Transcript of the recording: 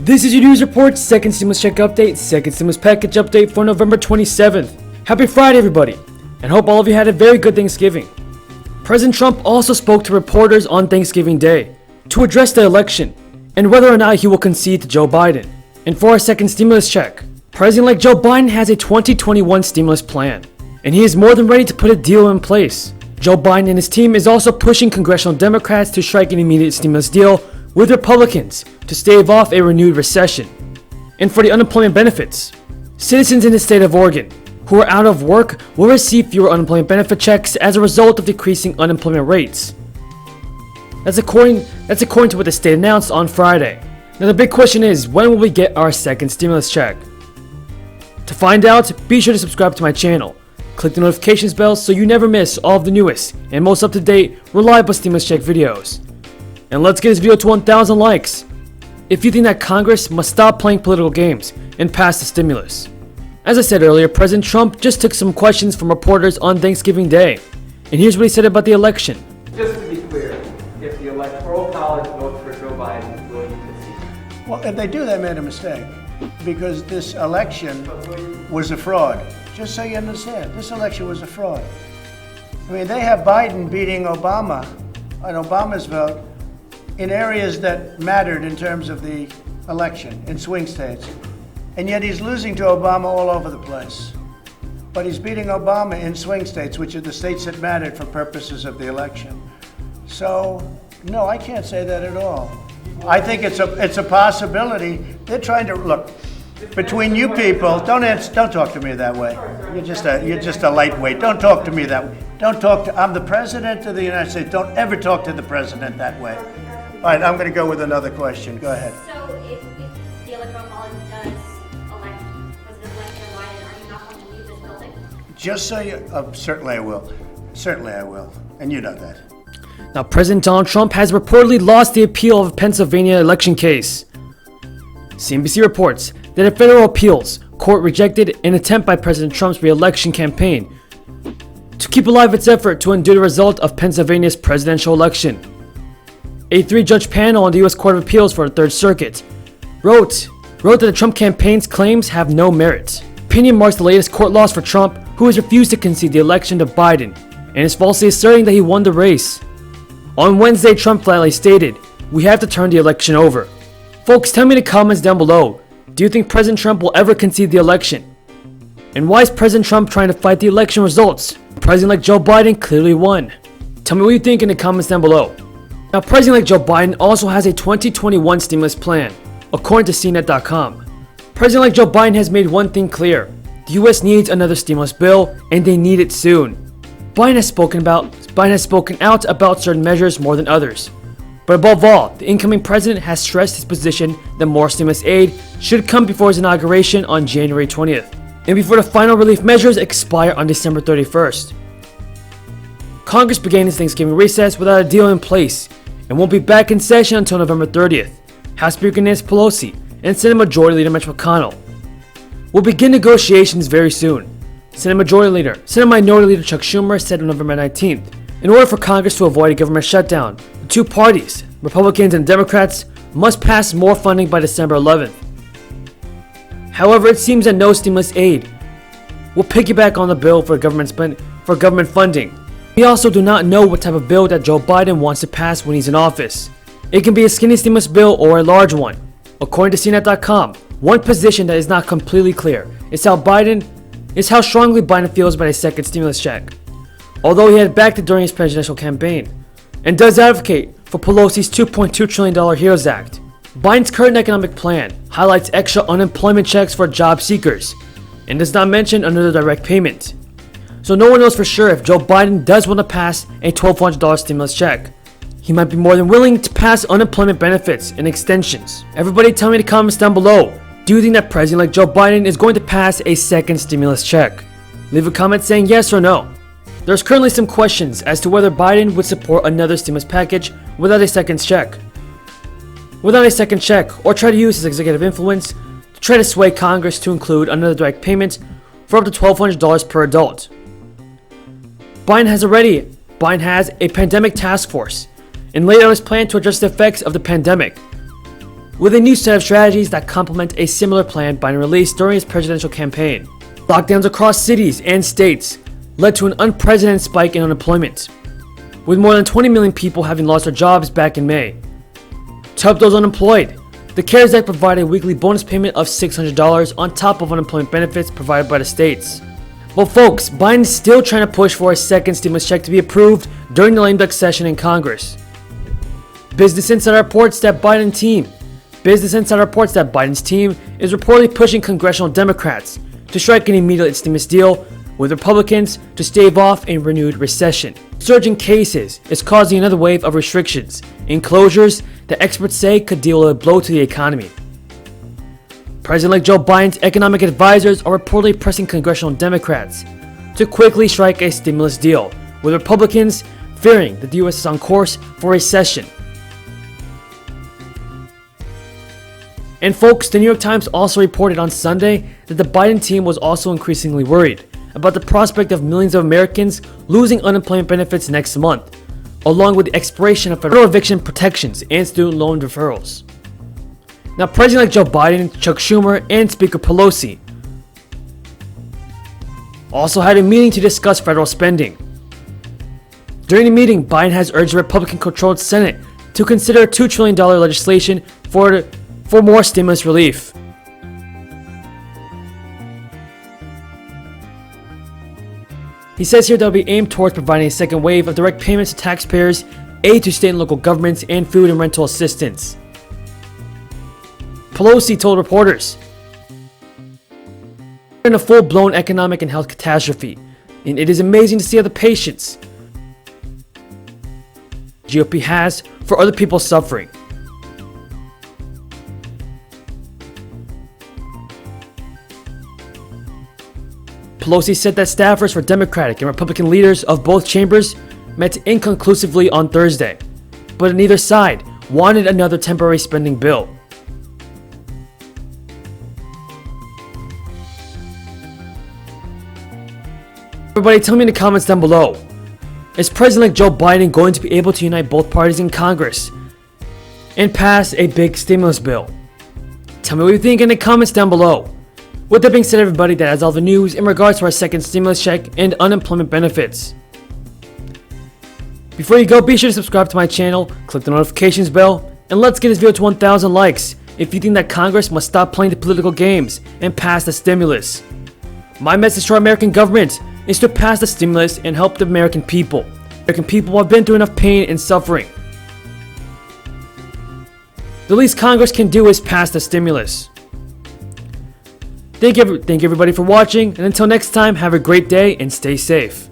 This is your news report, second stimulus check update, second stimulus package update for November 27th. Happy Friday, everybody, and hope all of you had a very good Thanksgiving. President Trump also spoke to reporters on Thanksgiving Day to address the election and whether or not he will concede to Joe Biden. And for our second stimulus check, President-elect Joe Biden has a 2021 stimulus plan, and he is more than ready to put a deal in place. Joe Biden and his team is also pushing congressional Democrats to strike an immediate stimulus deal with Republicans to stave off a renewed recession. And for the unemployment benefits, citizens in the state of Oregon who are out of work will receive fewer unemployment benefit checks as a result of decreasing unemployment rates. That's according to what the state announced on Friday. Now the big question is, when will we get our second stimulus check? To find out, be sure to subscribe to my channel. Click the notifications bell so you never miss all of the newest and most up-to-date, reliable stimulus check videos. And let's get this video to 1,000 likes if you think that Congress must stop playing political games and pass the stimulus. As I said earlier, President Trump just took some questions from reporters on Thanksgiving Day, and here's what he said about the election. Just to be clear, if the Electoral College votes for Joe Biden, will you concede? Well, if they do, they made a mistake, because this election was a fraud. Just so you understand, this election was a fraud. I mean, they have Biden beating Obama on Obama's vote in areas that mattered in terms of the election, in swing states. And yet he's losing to Obama all over the place. But he's beating Obama in swing states, which are the states that mattered for purposes of the election. So, no, I can't say that at all. I think it's a possibility. They're trying to, look, between you people, don't talk to me that way. You're just a lightweight. Don't talk to me that way. I'm the president of the United States. Don't ever talk to the president that way. All right, I'm going to go with another question. Go ahead. So if the Electoral College does elect President-elect Joe Biden, are you not going to leave this building? Just so you, certainly I will. Certainly I will. And you know that. Now, President Donald Trump has reportedly lost the appeal of a Pennsylvania election case. CNBC reports that a federal appeals court rejected an attempt by President Trump's re-election campaign to keep alive its effort to undo the result of Pennsylvania's presidential election. A three-judge panel on the U.S. Court of Appeals for the Third Circuit wrote that the Trump campaign's claims have no merit. Opinion marks the latest court loss for Trump, who has refused to concede the election to Biden and is falsely asserting that he won the race. On Wednesday, Trump flatly stated, "We have to turn the election over." Folks, tell me in the comments down below, do you think President Trump will ever concede the election? And why is President Trump trying to fight the election results? President-elect Joe Biden clearly won. Tell me what you think in the comments down below. Now, President-elect Joe Biden also has a 2021 stimulus plan, according to CNET.com. President-elect Joe Biden has made one thing clear: the U.S. needs another stimulus bill, and they need it soon. Biden has spoken out about certain measures more than others. But above all, the incoming president has stressed his position that more stimulus aid should come before his inauguration on January 20th, and before the final relief measures expire on December 31st. Congress began its Thanksgiving recess without a deal in place, and won't be back in session until November 30th. House Speaker Nancy Pelosi and Senate Majority Leader Mitch McConnell will begin negotiations very soon. Senate Minority Leader Chuck Schumer said on November 19th, in order for Congress to avoid a government shutdown, the two parties, Republicans and Democrats, must pass more funding by December 11th. However, it seems that no stimulus aid will piggyback on the bill for government funding. We also do not know what type of bill that Joe Biden wants to pass when he's in office. It can be a skinny stimulus bill or a large one. According to CNET.com, one position that is not completely clear is how strongly Biden feels about a second stimulus check, although he had backed it during his presidential campaign, and does advocate for Pelosi's $2.2 trillion HEROES Act. Biden's current economic plan highlights extra unemployment checks for job seekers, and does not mention another direct payment. So no one knows for sure if Joe Biden does want to pass a $1,200 stimulus check. He might be more than willing to pass unemployment benefits and extensions. Everybody tell me in the comments down below, do you think that President-elect Joe Biden is going to pass a second stimulus check? Leave a comment saying yes or no. There's currently some questions as to whether Biden would support another stimulus package without a second check, or try to use his executive influence to try to sway Congress to include another direct payment for up to $1,200 per adult. Biden has a pandemic task force and laid out his plan to address the effects of the pandemic, with a new set of strategies that complement a similar plan Biden released during his presidential campaign. Lockdowns across cities and states led to an unprecedented spike in unemployment, with more than 20 million people having lost their jobs back in May. To help those unemployed, the CARES Act provided a weekly bonus payment of $600 on top of unemployment benefits provided by the states. Well folks, Biden's still trying to push for a second stimulus check to be approved during the lame duck session in Congress. Business Insider reports that Biden's team is reportedly pushing congressional Democrats to strike an immediate stimulus deal with Republicans to stave off a renewed recession. Surging cases is causing another wave of restrictions and closures that experts say could deal a blow to the economy. President-elect Joe Biden's economic advisors are reportedly pressing congressional Democrats to quickly strike a stimulus deal, with Republicans fearing that the U.S. is on course for recession. And folks, the New York Times also reported on Sunday that the Biden team was also increasingly worried about the prospect of millions of Americans losing unemployment benefits next month, along with the expiration of federal eviction protections and student loan deferrals. Now, President-elect Joe Biden, Chuck Schumer, and Speaker Pelosi also had a meeting to discuss federal spending. During the meeting, Biden has urged the Republican-controlled Senate to consider $2 trillion legislation for more stimulus relief. He says here they'll be aimed towards providing a second wave of direct payments to taxpayers, aid to state and local governments, and food and rental assistance. Pelosi told reporters, "We're in a full-blown economic and health catastrophe, and it is amazing to see how the patience GOP has for other people suffering." Pelosi said that staffers for Democratic and Republican leaders of both chambers met inconclusively on Thursday, but neither side wanted another temporary spending bill. Everybody tell me in the comments down below, is President-elect Joe Biden going to be able to unite both parties in Congress and pass a big stimulus bill? Tell me what you think in the comments down below. With that being said, everybody, that is all the news in regards to our second stimulus check and unemployment benefits. Before you go, be sure to subscribe to my channel, click the notifications bell, and let's get this video to 1,000 likes if you think that Congress must stop playing the political games and pass the stimulus. My message to our American government is to pass the stimulus and help the American people. American people have been through enough pain and suffering. The least Congress can do is pass the stimulus. Thank you everybody for watching, and until next time, have a great day and stay safe.